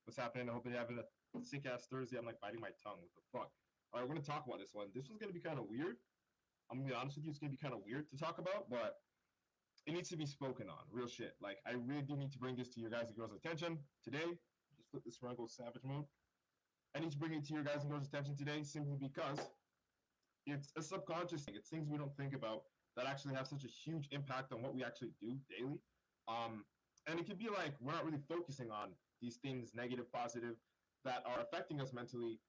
What's happening? I hope you're having a sick ass Thursday. I'm like biting my tongue. What the fuck? All right, we're gonna talk about this one. This one's gonna be kind of weird. I'm gonna be honest with you. It's gonna be kind of weird to talk about, but it needs to be spoken on. Real shit. Like I really do need to bring this to your guys and girls' attention today. Just flip this around, go savage mode. I need to bring it to your guys and girls' attention today simply because it's a subconscious thing. It's things we don't think about that actually have such a huge impact on what we actually do daily. Um, and it can be like we're not really focusing on these things, negative, positive, that are affecting us mentally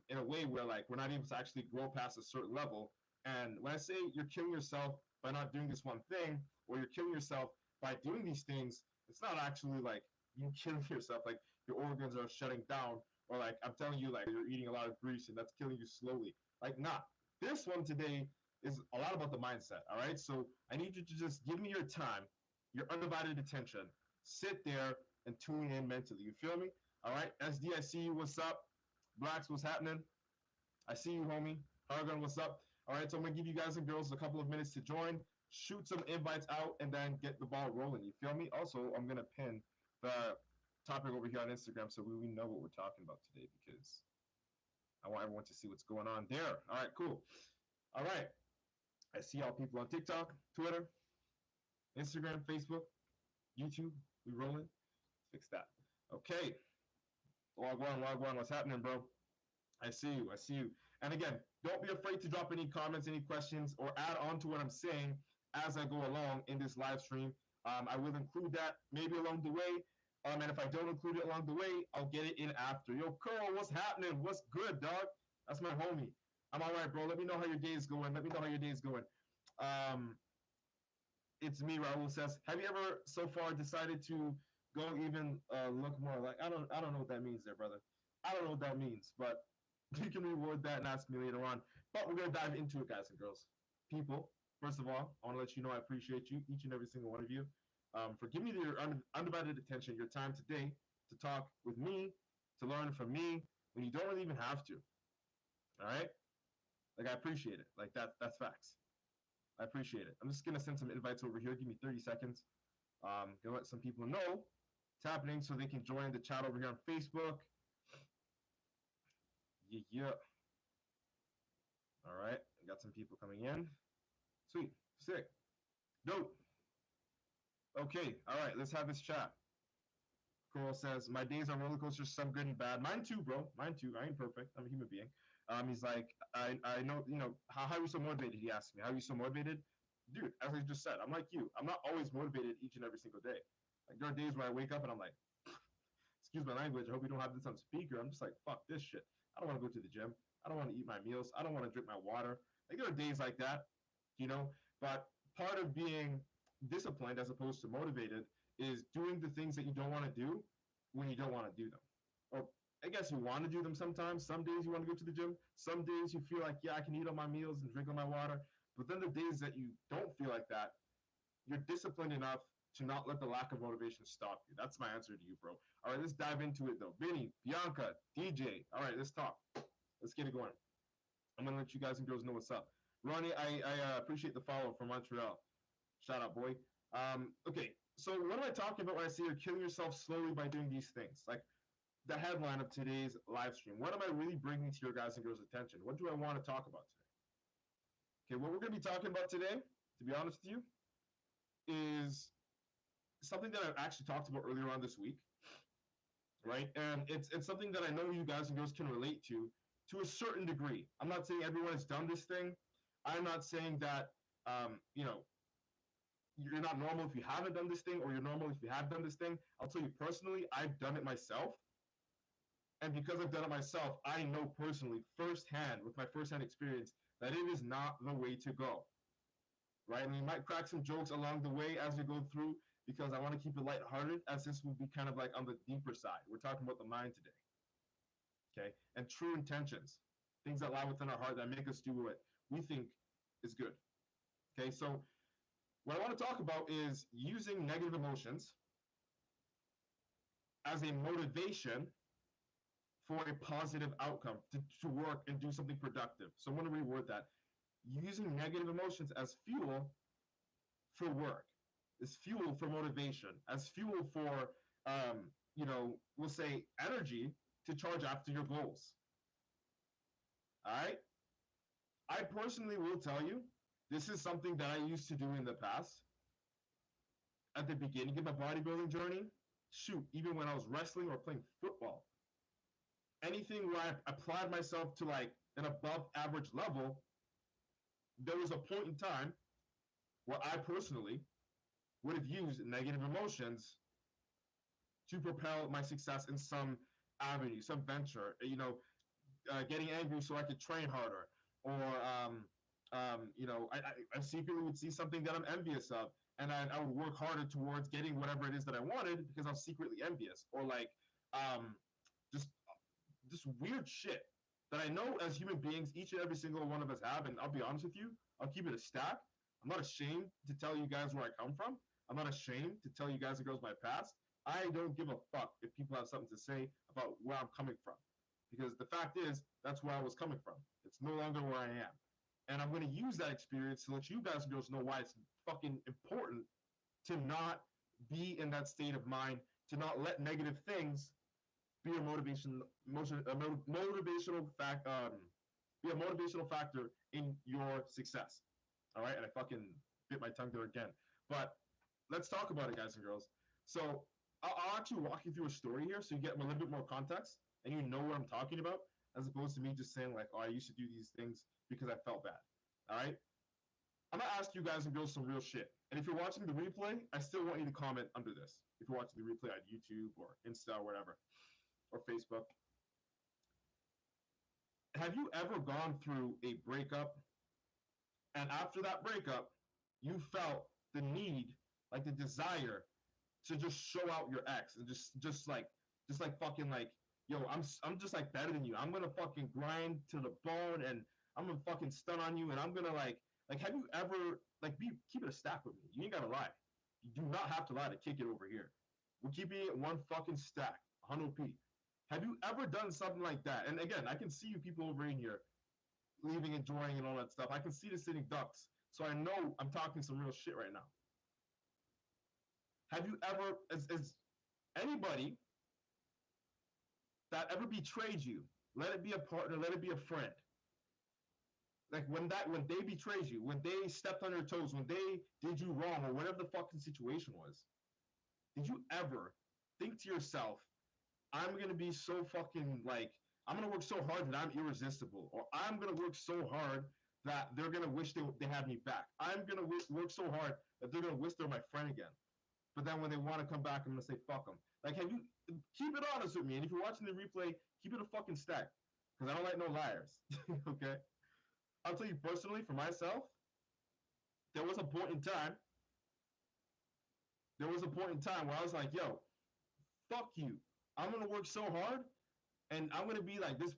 in a way where like we're not able to actually grow past a certain level. And when I say you're killing yourself by not doing this one thing, or you're killing yourself by doing these things, it's not actually like you killing yourself, like your organs are shutting down, or like I'm telling you, like you're eating a lot of grease and that's killing you slowly. Like, nah, this one today is a lot about the mindset. All right. So I need you to just give me your time, your undivided attention. Sit there and tune in mentally. You feel me? All right. SD, I see you. What's up? Blacks, what's happening? I see you, homie. Hargun, what's up? All right. So I'm going to give you guys and girls a couple of minutes to join, shoot some invites out, and then get the ball rolling. You feel me? Also, I'm going to pin the topic over here on Instagram so we know what we're talking about today because I want everyone to see what's going on there. All right, cool. All right. I see all people on TikTok, Twitter, Instagram, Facebook, YouTube. We rolling. Fix that. Okay. Log one. What's happening, bro? I see you. I see you. And again, don't be afraid to drop any comments, any questions, or add on to what I'm saying as I go along in this live stream. I will include that maybe along the way. And if I don't include it along the way, I'll get it in after. Yo, Curl, what's happening? What's good, dog? That's my homie. I'm all right, bro. Let me know how your day is going. Let me know how your day is going. Um, it's me, Raul says. Have you ever so far decided to go even look more like I don't know what that means there, brother. I don't know what that means, but you can reward that and ask me later on. But we're gonna dive into it, guys and girls. People, first of all, I want to let you know I appreciate you, each and every single one of you, for giving me your undivided attention, your time today to talk with me, to learn from me when you don't really even have to. All right, like I appreciate it. Like that's facts. I appreciate it. I'm just gonna send some invites over here. Give me 30 seconds. Gonna let some people know it's happening so they can join the chat over here on Facebook. Yeah. All right, I got some people coming in. Sweet, sick, dope. Okay, all right, let's have this chat. Coral says, my days on roller coasters, some good and bad. Mine too, bro. Mine too. I ain't perfect. I'm a human being. He's like, I know, how are you so motivated? He asked me, how are you so motivated? Dude, as I just said, I'm like you. I'm not always motivated each and every single day. Like, there are days where I wake up and I'm like, excuse my language, I hope you don't have this on speaker. I'm just like, fuck this shit. I don't want to go to the gym. I don't want to eat my meals. I don't want to drink my water. Like, there are days like that, you know? But part of being disciplined as opposed to motivated is doing the things that you don't want to do when you don't want to do them. Or I guess you want to do them sometimes. Some days you want to go to the gym. Some days you feel like, yeah, I can eat all my meals and drink all my water. But then the days that you don't feel like that, you're disciplined enough to not let the lack of motivation stop you. That's my answer to you, bro. All right, let's dive into it, though. Vinny, Bianca, DJ. All right, let's talk. Let's get it going. I'm going to let you guys and girls know what's up. Ronnie, I appreciate the follow from Montreal. Shout out, boy. Okay, so what am I talking about when I say you're killing yourself slowly by doing these things? Like the headline of today's live stream. What am I really bringing to your guys and girls' attention? What do I want to talk about today? Okay, what we're going to be talking about today, to be honest with you, is something that I've actually talked about earlier on this week, right? And it's something that I know you guys and girls can relate to a certain degree. I'm not saying everyone has done this thing. I'm not saying that you're not normal if you haven't done this thing, or you're normal if you have done this thing. I'll tell you personally, I've done it myself. And because I've done it myself, I know personally, firsthand, with my firsthand experience, that it is not the way to go. Right? And we might crack some jokes along the way as we go through, because I want to keep it lighthearted, as this will be kind of like on the deeper side. We're talking about the mind today. Okay? And true intentions, things that lie within our heart that make us do what we think is good. Okay? So what I want to talk about is using negative emotions as a motivation for a positive outcome, to work and do something productive. So I'm going to reword that. Using negative emotions as fuel for work, as fuel for motivation, as fuel for we'll say energy to charge after your goals. All right. I personally will tell you, this is something that I used to do in the past at the beginning of my bodybuilding journey. Shoot, even when I was wrestling or playing football, anything where I applied myself to like an above average level, there was a point in time where I personally would have used negative emotions to propel my success in some avenue, some venture. Getting angry so I could train harder, or I secretly would see something that I'm envious of, and I would work harder towards getting whatever it is that I wanted because I'm secretly envious, or like um, just just weird shit that I know as human beings, each and every single one of us have. And I'll be honest with you, I'll keep it a stack. I'm not ashamed to tell you guys where I come from. I'm not ashamed to tell you guys and girls my past. I don't give a fuck if people have something to say about where I'm coming from. Because the fact is, that's where I was coming from. It's no longer where I am. And I'm going to use that experience to let you guys and girls know why it's fucking important to not be in that state of mind, to not let negative things be a motivational fact, be a motivational factor in your success. All right, and I fucking bit my tongue there again. But let's talk about it, guys and girls. So I'll actually walk you through a story here, so you get a little bit more context and you know what I'm talking about, as opposed to me just saying like, "Oh, I used to do these things because I felt bad." All right. I'm gonna ask you guys and girls some real shit. And if you're watching the replay, I still want you to comment under this. If you're watching the replay on YouTube or Insta or whatever, or Facebook, have you ever gone through a breakup, and after that breakup you felt the need, like the desire, to just show out your ex and just like fucking like, yo, I'm just like better than you, I'm gonna fucking grind to the bone, and I'm gonna fucking stun on you, and I'm gonna like have you ever like be keep it a stack with me, you ain't gotta lie, you do not have to lie to kick it over here, we're keeping it one fucking stack, 100p. Have you ever done something like that? And again, I can see you people over in here leaving, enjoying, and all that stuff. I can see the sitting ducks, so I know I'm talking some real shit right now. Have you ever, as anybody that ever betrayed you, let it be a partner, let it be a friend, like when they betrayed you, when they stepped on your toes, when they did you wrong, or whatever the fucking situation was, did you ever think to yourself, I'm gonna be so fucking like, I'm gonna work so hard that I'm irresistible, or I'm gonna work so hard that they're gonna wish they had me back. I'm gonna work so hard that they're gonna wish they're my friend again. But then when they want to come back, I'm gonna say fuck them. Like, have you, keep it honest with me? And if you're watching the replay, keep it a fucking stack, because I don't like no liars. Okay. I'll tell you personally, for myself, there was a point in time. There was a point in time where I was like, yo, fuck you. I'm gonna work so hard, and I'm gonna be like this.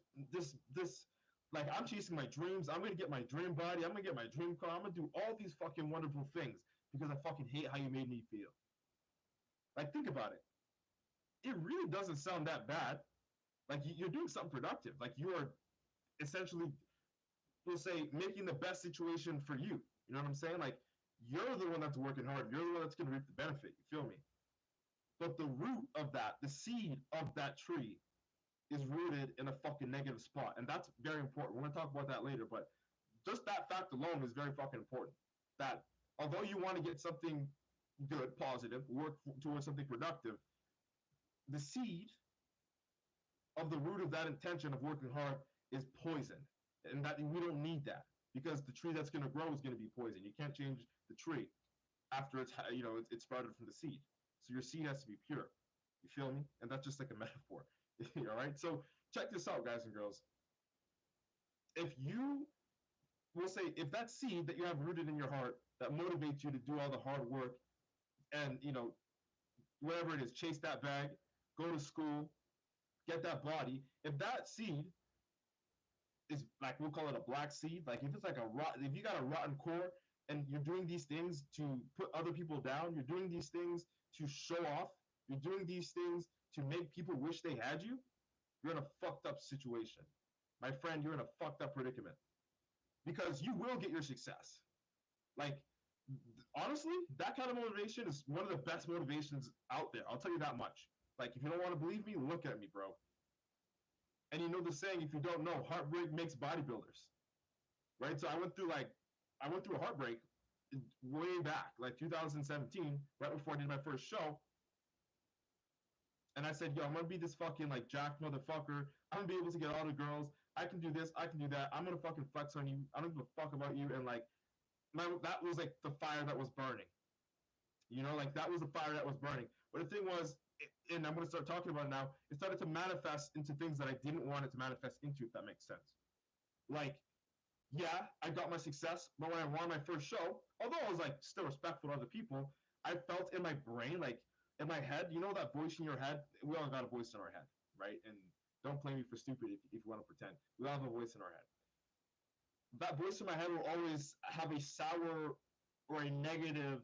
Like, I'm chasing my dreams. I'm gonna get my dream body. I'm gonna get my dream car. I'm gonna do all these fucking wonderful things because I fucking hate how you made me feel. Like, think about it. It really doesn't sound that bad. Like, you're doing something productive. Like, you are essentially, we'll say, making the best situation for you. You know what I'm saying? Like, you're the one that's working hard. You're the one that's gonna reap the benefit. You feel me? But the root of that, the seed of that tree, is rooted in a fucking negative spot, and that's very important. We're gonna talk about that later, but just that fact alone is very fucking important. That although you want to get something good, positive, work towards something productive, the seed of the root of that intention of working hard is poison, and that we don't need that, because the tree that's gonna grow is gonna be poison. You can't change the tree after it's sprouted from the seed. So your seed has to be pure. You feel me? And that's just like a metaphor. All right. So check this out, guys and girls. If you will say, if that seed that you have rooted in your heart that motivates you to do all the hard work, and whatever it is, chase that bag, go to school, get that body. If that seed is like, we'll call it a black seed, like if it's like a rot, if you got a rotten core and you're doing these things to put other people down, you're doing these things to show off, you're doing these things to make people wish they had you, you're in a fucked up situation. My friend, you're in a fucked up predicament. Because you will get your success. Like, honestly, that kind of motivation is one of the best motivations out there. I'll tell you that much. Like, if you don't want to believe me, look at me, bro. And you know the saying, if you don't know, heartbreak makes bodybuilders, right? So I went through a heartbreak way back, like 2017, right before I did my first show. And I said, yo, I'm gonna be this fucking like jack motherfucker. I'm gonna be able to get all the girls. I can do this. I can do that. I'm gonna fucking flex on you. I don't give a fuck about you. And like, that was like the fire that was burning. You know, like that was the fire that was burning. But the thing was, and I'm gonna start talking about it now. It started to manifest into things that I didn't want it to manifest into, if that makes sense. Like, yeah, I got my success, but when I won my first show, although I was like still respectful of other people, I felt in my brain, like in my head, you know that voice in your head? We all got a voice in our head, right? And don't play me for stupid if you want to pretend. We all have a voice in our head. That voice in my head will always have a sour or a negative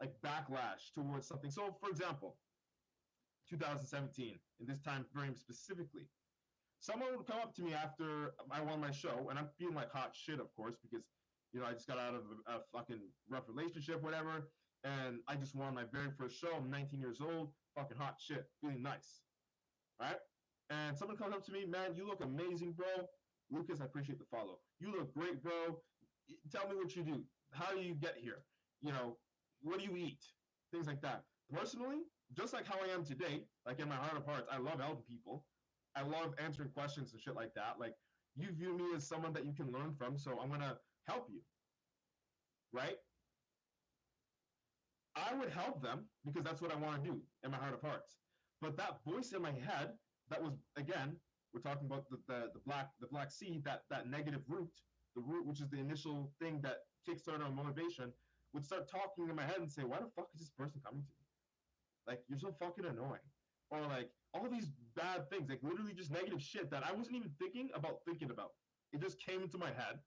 like backlash towards something. So for example, 2017, in this time frame specifically, someone would come up to me after I won my show, and I'm feeling like hot shit, of course, because you know I just got out of a fucking rough relationship, whatever, and I just won my very first show. I'm 19 years old, fucking hot shit, feeling nice, right? And someone comes up to me, man, you look amazing, bro. Lucas, I appreciate the follow. You look great, bro. Tell me what you do. How do you get here? You know, what do you eat? Things like that. Personally, just like how I am today, like in my heart of hearts, I love helping people. I love answering questions and shit like that. Like, you view me as someone that you can learn from, so I'm gonna help you, right? I would help them because that's what I want to do in my heart of hearts. But that voice in my head, that was again, we're talking about the black seed, that negative root, the root which is the initial thing that kickstarted our motivation, would start talking in my head and say, why the fuck is this person coming to me? Like, you're so fucking annoying. Or like all these bad things, like literally just negative shit that I wasn't even thinking about thinking about. It just came into my head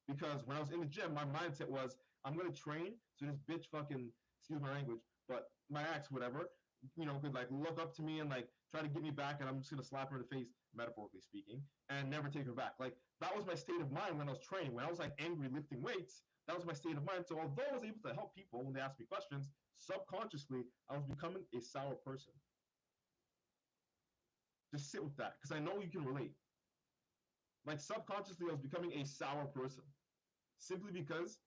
because when I was in the gym, my mindset was, I'm gonna train so this bitch fucking, excuse my language, but my ex, whatever, you know, could like look up to me and like try to get me back, and I'm just gonna slap her in the face, metaphorically speaking, and never take her back. Like, that was my state of mind when I was training. When I was like angry lifting weights, that was my state of mind. So although I was able to help people when they asked me questions, subconsciously I was becoming a sour person. Just sit with that, because I know you can relate. Like, subconsciously I was becoming a sour person simply because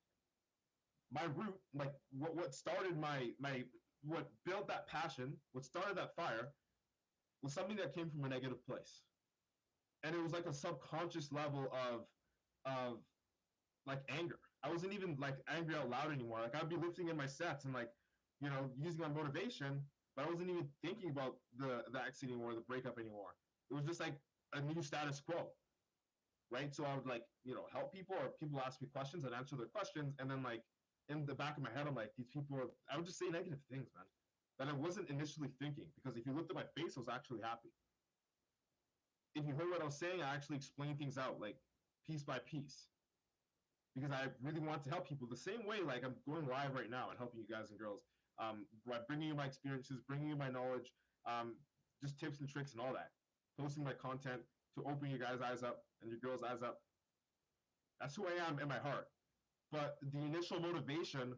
my root, like what started my what built that passion, what started that fire, was something that came from a negative place. And it was like a subconscious level of like anger. I wasn't even like angry out loud anymore. Like, I'd be lifting in my sets and like, you know, using my motivation, but I wasn't even thinking about the ex anymore, the breakup anymore. It was just like a new status quo, right? So I would like, you know, help people, or people ask me questions, I'd answer their questions, and then like in the back of my head, I'm like, these people are, I would just say negative things, man, that I wasn't initially thinking, because if you looked at my face, I was actually happy. If you heard what I was saying, I actually explained things out like piece by piece, because I really want to help people the same way like I'm going live right now and helping you guys and girls, by bringing you my experiences, bringing you my knowledge, just tips and tricks and all that, posting my content to open your guys' eyes up and your girls' eyes up. That's who I am in my heart. But the initial motivation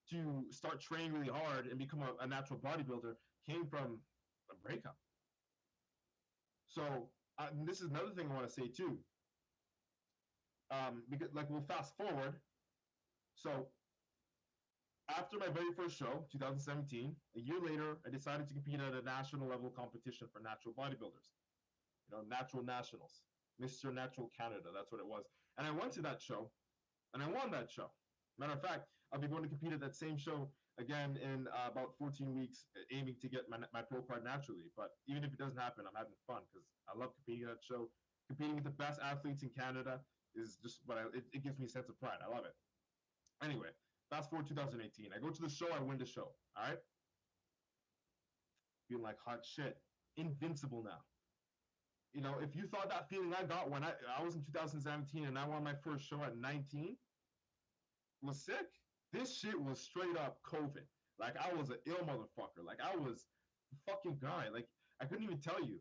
to start training really hard and become a natural bodybuilder came from a breakup. So this is another thing I want to say too. Because like, we'll fast forward. So after my very first show, 2017, a year later, I decided to compete at a national level competition for natural bodybuilders. You know, natural nationals, Mr. Natural Canada. That's what it was. And I went to that show, and I won that show. Matter of fact, I'll be going to compete at that same show again in about 14 weeks, aiming to get my pro card naturally. But even if it doesn't happen, I'm having fun because I love competing at that show. Competing with the best athletes in Canada is just it gives me a sense of pride. I love it. Anyway, fast forward 2018. I go to the show, I win the show. All right? Feeling like hot shit. Invincible now. You know, if you thought that feeling I got when I was in 2017 and I won my first show at 19 was sick, this shit was straight up COVID. Like, I was an ill motherfucker. Like, I was a fucking guy. Like, I couldn't even tell you.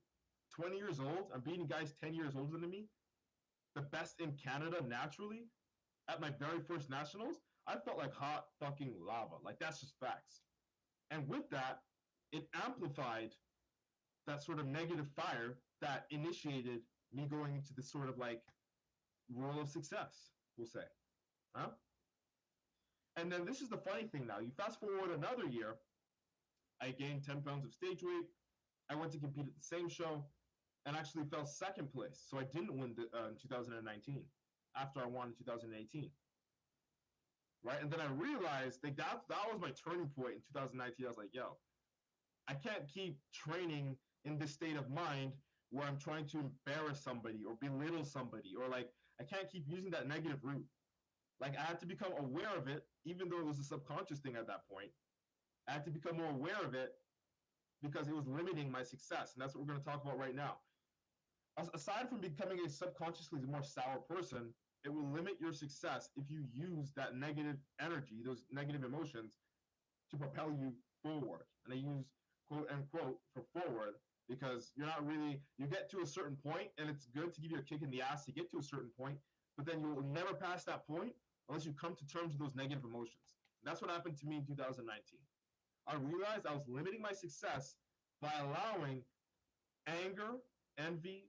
20 years old, I'm beating guys 10 years older than me. The best in Canada naturally. At my very first nationals, I felt like hot fucking lava. Like, that's just facts. And with that, it amplified that sort of negative fire that initiated me going into this sort of like role of success, we'll say. Huh? And then this is the funny thing now. You fast forward another year, I gained 10 pounds of stage weight. I went to compete at the same show and actually fell second place. So I didn't win in 2019 after I won in 2018. Right? And then I realized that was my turning point in 2019. I was like, yo, I can't keep training in this state of mind where I'm trying to embarrass somebody or belittle somebody, or like I can't keep using that negative route. Like I had to become aware of it, even though it was a subconscious thing at that point. I had to become more aware of it because it was limiting my success. And that's what we're going to talk about right now. Aside from becoming a subconsciously more sour person, it will limit your success if you use that negative energy, those negative emotions, to propel you forward. And I use quote unquote for forward because you're not really, you get to a certain point and it's good to give you a kick in the ass to get to a certain point, but then you'll never pass that point unless you come to terms with those negative emotions. And that's what happened to me in 2019. I realized I was limiting my success by allowing anger, envy,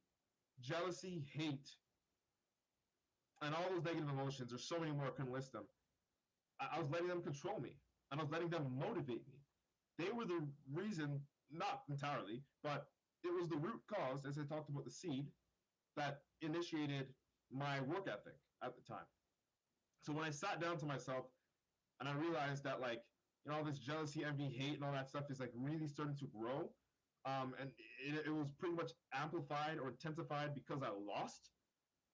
jealousy, hate, and all those negative emotions. There's so many more, I couldn't list them. I was letting them control me, and I was letting them motivate me. They were the reason, not entirely, but it was the root cause, as I talked about the seed, that initiated my work ethic at the time. So when I sat down to myself and I realized that, like, you know, all this jealousy, envy, hate, and all that stuff is like really starting to grow, and it was pretty much amplified or intensified because I lost.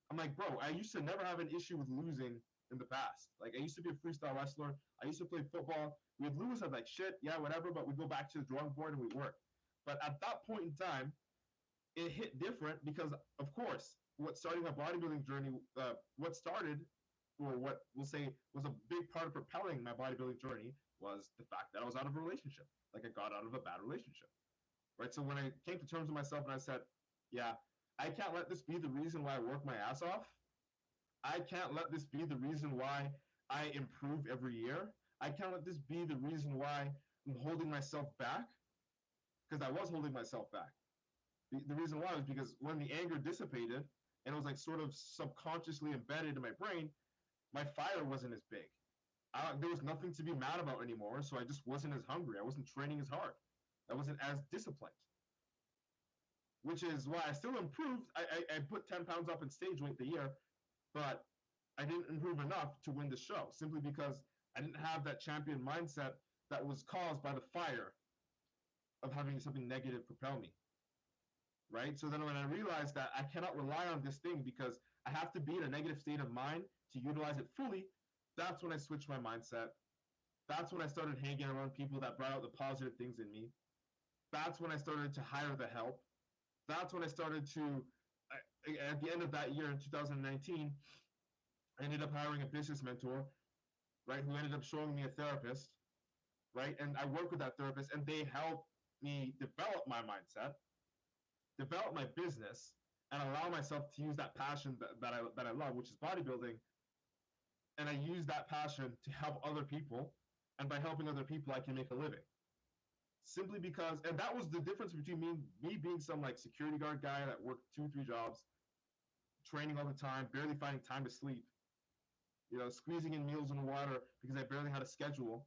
I'm like, bro, I used to never have an issue with losing in the past. Like, I used to be a freestyle wrestler. I used to play football. We'd lose at like shit, yeah, whatever, but we'd go back to the drawing board and we'd work. But at that point in time, it hit different because, of course, what starting my bodybuilding journey, what started, or what we'll say was a big part of propelling my bodybuilding journey was the fact that I was out of a relationship. Like, I got out of a bad relationship, right? So when I came to terms with myself and I said, yeah, I can't let this be the reason why I work my ass off. I can't let this be the reason why I improve every year. I can't let this be the reason why I'm holding myself back, because I was holding myself back. The reason why was because when the anger dissipated and it was like sort of subconsciously embedded in my brain, my fire wasn't as big. There was nothing to be mad about anymore, so I just wasn't as hungry. I wasn't training as hard. I wasn't as disciplined. Which is why I still improved. I put 10 pounds up in stage weight the year, but I didn't improve enough to win the show, simply because I didn't have that champion mindset that was caused by the fire of having something negative propel me. Right? So then when I realized that I cannot rely on this thing because I have to be in a negative state of mind to utilize it fully, that's when I switched my mindset. That's when I started hanging around people that brought out the positive things in me. That's when I started to hire the help. That's when I started to, at the end of that year in 2019, I ended up hiring a business mentor, right, who ended up showing me a therapist, right? And I work with that therapist, and they help me develop my mindset, develop my business, and allow myself to use that passion that I love, which is bodybuilding. And I use that passion to help other people, and by helping other people, I can make a living. Simply because, and that was the difference between me being some like security guard guy that worked 2-3 jobs, training all the time, barely finding time to sleep, you know, squeezing in meals and water because I barely had a schedule.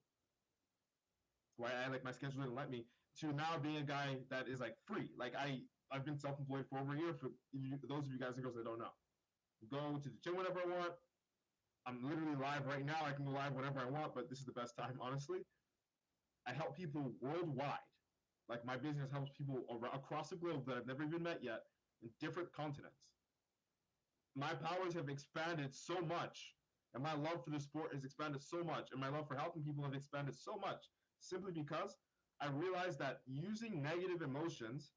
Why I like my schedule didn't let me, to now being a guy that is like free. Like I've been self-employed for over a year. For those of you guys and girls that don't know, go to the gym whenever I want. I'm literally live right now. I can go live whenever I want, but this is the best time, honestly. I help people worldwide. Like my business helps people across the globe that I've never even met yet in different continents. My powers have expanded so much, and my love for the sport has expanded so much, and my love for helping people have expanded so much, simply because I realized that using negative emotions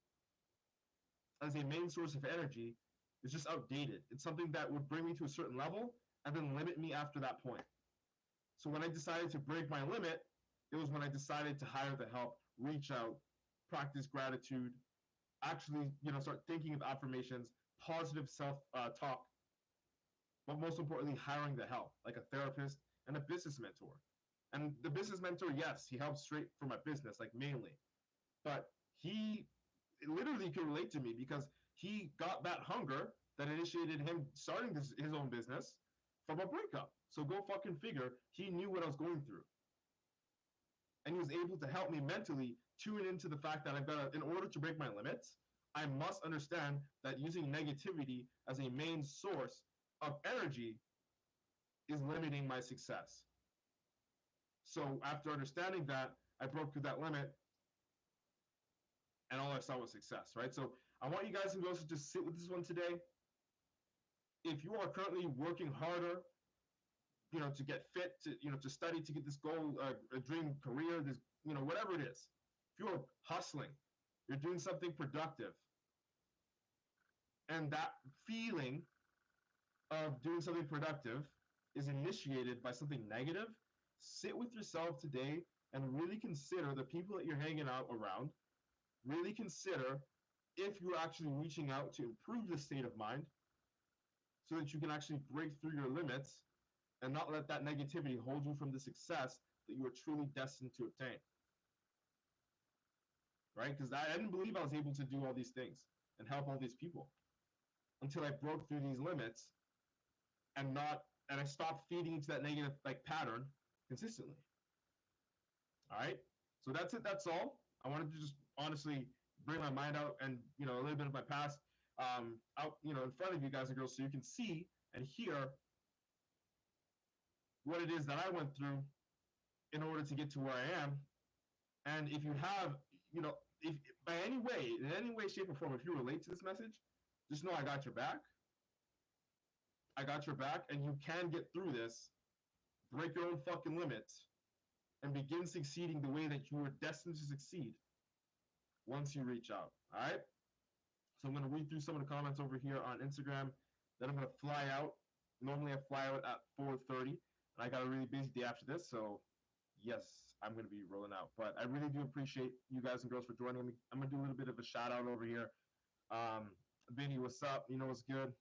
as a main source of energy is just outdated. It's something that would bring me to a certain level and then limit me after that point. So when I decided to break my limit, it was when I decided to hire the help, reach out, practice gratitude, actually, you know, start thinking of affirmations, positive self-talk, but most importantly, hiring the help, like a therapist and a business mentor. And the business mentor, yes, he helps straight for my business, like mainly, but he literally can relate to me because he got that hunger that initiated him starting his own business from a breakup. So go fucking figure. He knew what I was going through, and he was able to help me mentally tune into the fact that I've got to, in order to break my limits, I must understand that using negativity as a main source of energy is limiting my success. So after understanding that, I broke through that limit, and all I saw was success, right? So I want you guys and girls to just sit with this one today. If you are currently working harder, to get fit, to study, to get this goal, a dream career, this, whatever it is, if you're hustling, you're doing something productive, and that feeling of doing something productive is initiated by something negative, sit with yourself today and really consider the people that you're hanging out around. Really consider if you're actually reaching out to improve the state of mind so that you can actually break through your limits and not let that negativity hold you from the success that you are truly destined to obtain. Right? Because I didn't believe I was able to do all these things and help all these people until I broke through these limits and I stopped feeding into that negative pattern consistently. All right. So that's it. That's all. I wanted to just honestly bring my mind out and a little bit of my past out in front of you guys and girls so you can see and hear what it is that I went through in order to get to where I am. And if you have, if by any way, in any way, shape, or form, if you relate to this message, just know I got your back. I got your back, and you can get through this. Break your own fucking limits and begin succeeding the way that you were destined to succeed once you reach out. All right? So I'm going to read through some of the comments over here on Instagram. Then I'm going to fly out. Normally I fly out at 4:30, and I got a really busy day after this, so yes, I'm going to be rolling out. But I really do appreciate you guys and girls for joining me. I'm going to do a little bit of a shout out over here. Vinny, what's up? You know what's good?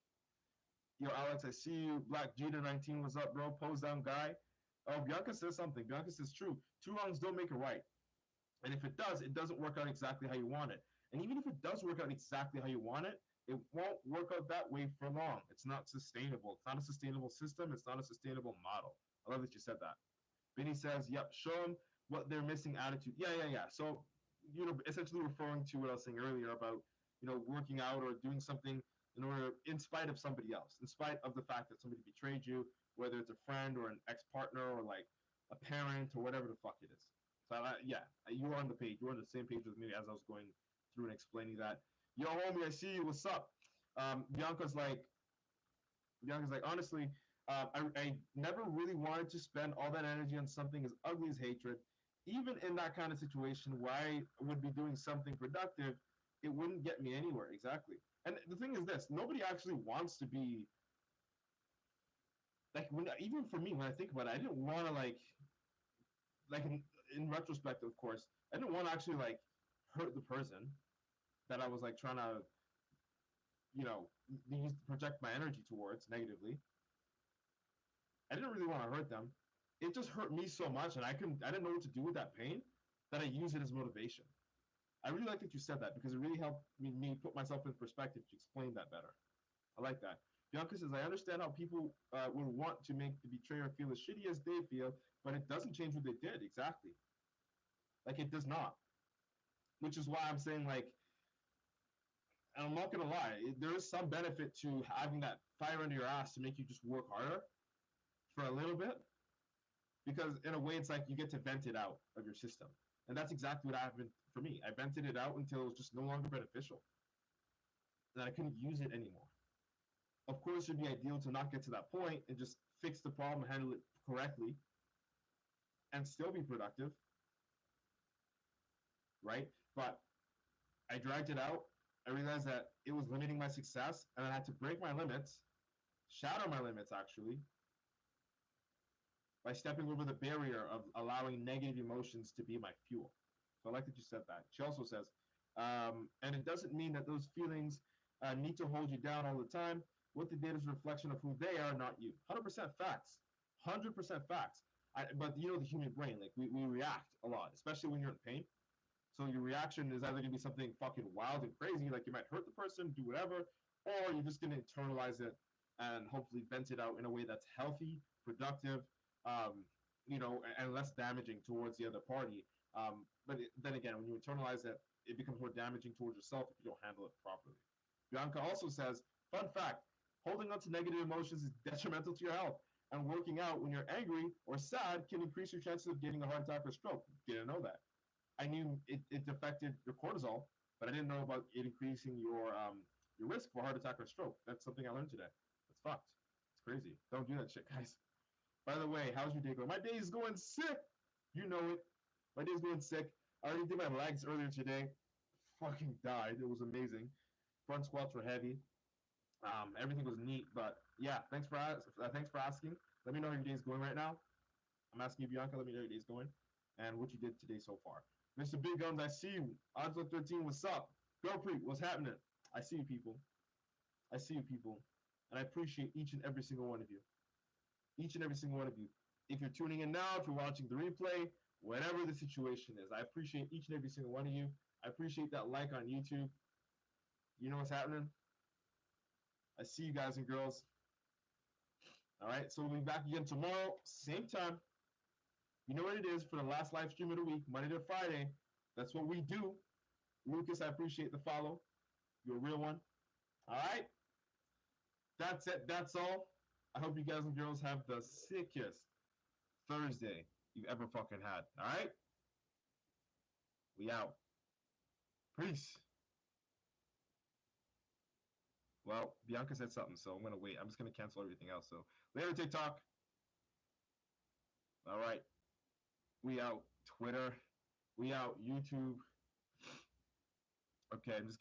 Yo, Alex, I see you. Black Jeter19, what's up, bro? Pose down guy. Oh, Bianca says something. Bianca says true. Two wrongs don't make a right. And if it does, it doesn't work out exactly how you want it. And even if it does work out exactly how you want it, it won't work out that way for long. It's not sustainable. It's not a sustainable system. It's not a sustainable model. I love that you said that. Benny says, yep, show them what they're missing attitude. Yeah. So, essentially referring to what I was saying earlier about, working out or doing something in spite of somebody else, in spite of the fact that somebody betrayed you, whether it's a friend or an ex-partner or like a parent or whatever the fuck it is. So, you were on the page. You were on the same page with me as I was going through and explaining that. Yo, homie, I see you. What's up? Bianca's like, honestly, I never really wanted to spend all that energy on something as ugly as hatred. Even in that kind of situation where I would be doing something productive, it wouldn't get me anywhere. Exactly. And the thing is this, nobody actually wants to be, even for me, when I think about it, I didn't want to in retrospect, of course, I didn't want to actually hurt the person that I was trying to, project my energy towards negatively. I didn't really want to hurt them. It just hurt me so much, and I didn't know what to do with that pain, that I use it as motivation. I really like that you said that because it really helped me put myself in perspective to explain that better. I like that. Bianca says, I understand how people would want to make the betrayer feel as shitty as they feel, but it doesn't change what they did. Exactly. It does not. Which is why I'm saying, and I'm not going to lie, there is some benefit to having that fire under your ass to make you just work harder for a little bit. Because in a way, it's like you get to vent it out of your system. And that's exactly what happened for me. I vented it out until it was just no longer beneficial. And I couldn't use it anymore. Of course, it would be ideal to not get to that point and just fix the problem, handle it correctly, and still be productive. Right? But I dragged it out. I realized that it was limiting my success, and I had to break my limits, shatter my limits, actually, by stepping over the barrier of allowing negative emotions to be my fuel. So I like that you said that. She also says, and it doesn't mean that those feelings need to hold you down all the time. What they did is a reflection of who they are, not you. 100% facts. 100% facts. But the human brain, we react a lot, especially when you're in pain. So your reaction is either gonna be something fucking wild and crazy, like you might hurt the person, do whatever, or you're just gonna internalize it and hopefully vent it out in a way that's healthy, productive, and less damaging towards the other party. Then again, when you internalize it, it becomes more damaging towards yourself if you don't handle it properly. Bianca also says, fun fact, holding on to negative emotions is detrimental to your health, and working out when you're angry or sad can increase your chances of getting a heart attack or stroke. Didn't know that. I knew it affected your cortisol, but I didn't know about it increasing your risk for heart attack or stroke. That's something I learned today. That's fucked. It's crazy. Don't do that shit, guys. By the way, how's your day going? My day is going sick. You know it. My day's going sick. I already did my legs earlier today. Fucking died. It was amazing. Front squats were heavy. Everything was neat, but yeah, thanks for asking. Let me know how your day's going right now. I'm asking you, Bianca. Let me know how your day's going and what you did today so far. Mr. Big Guns, I see you. Odds 13, what's up? Girl Pre, what's happening? I see you, people. I see you, people, and I appreciate each and every single one of you. Each and every single one of you. If you're tuning in now, if you're watching the replay, whatever the situation is, I appreciate each and every single one of you. I appreciate that like on YouTube. You know what's happening? I see you guys and girls. All right, so we'll be back again tomorrow, same time. You know what it is for the last live stream of the week, Monday to Friday. That's what we do. Lucas, I appreciate the follow. You're a real one. All right, that's it. That's all. I hope you guys and girls have the sickest Thursday you've ever fucking had. All right, we out. Peace. Well, Bianca said something, so I'm gonna wait. I'm just gonna cancel everything else. So later, TikTok. All right, we out. Twitter. We out. YouTube. Okay, I'm just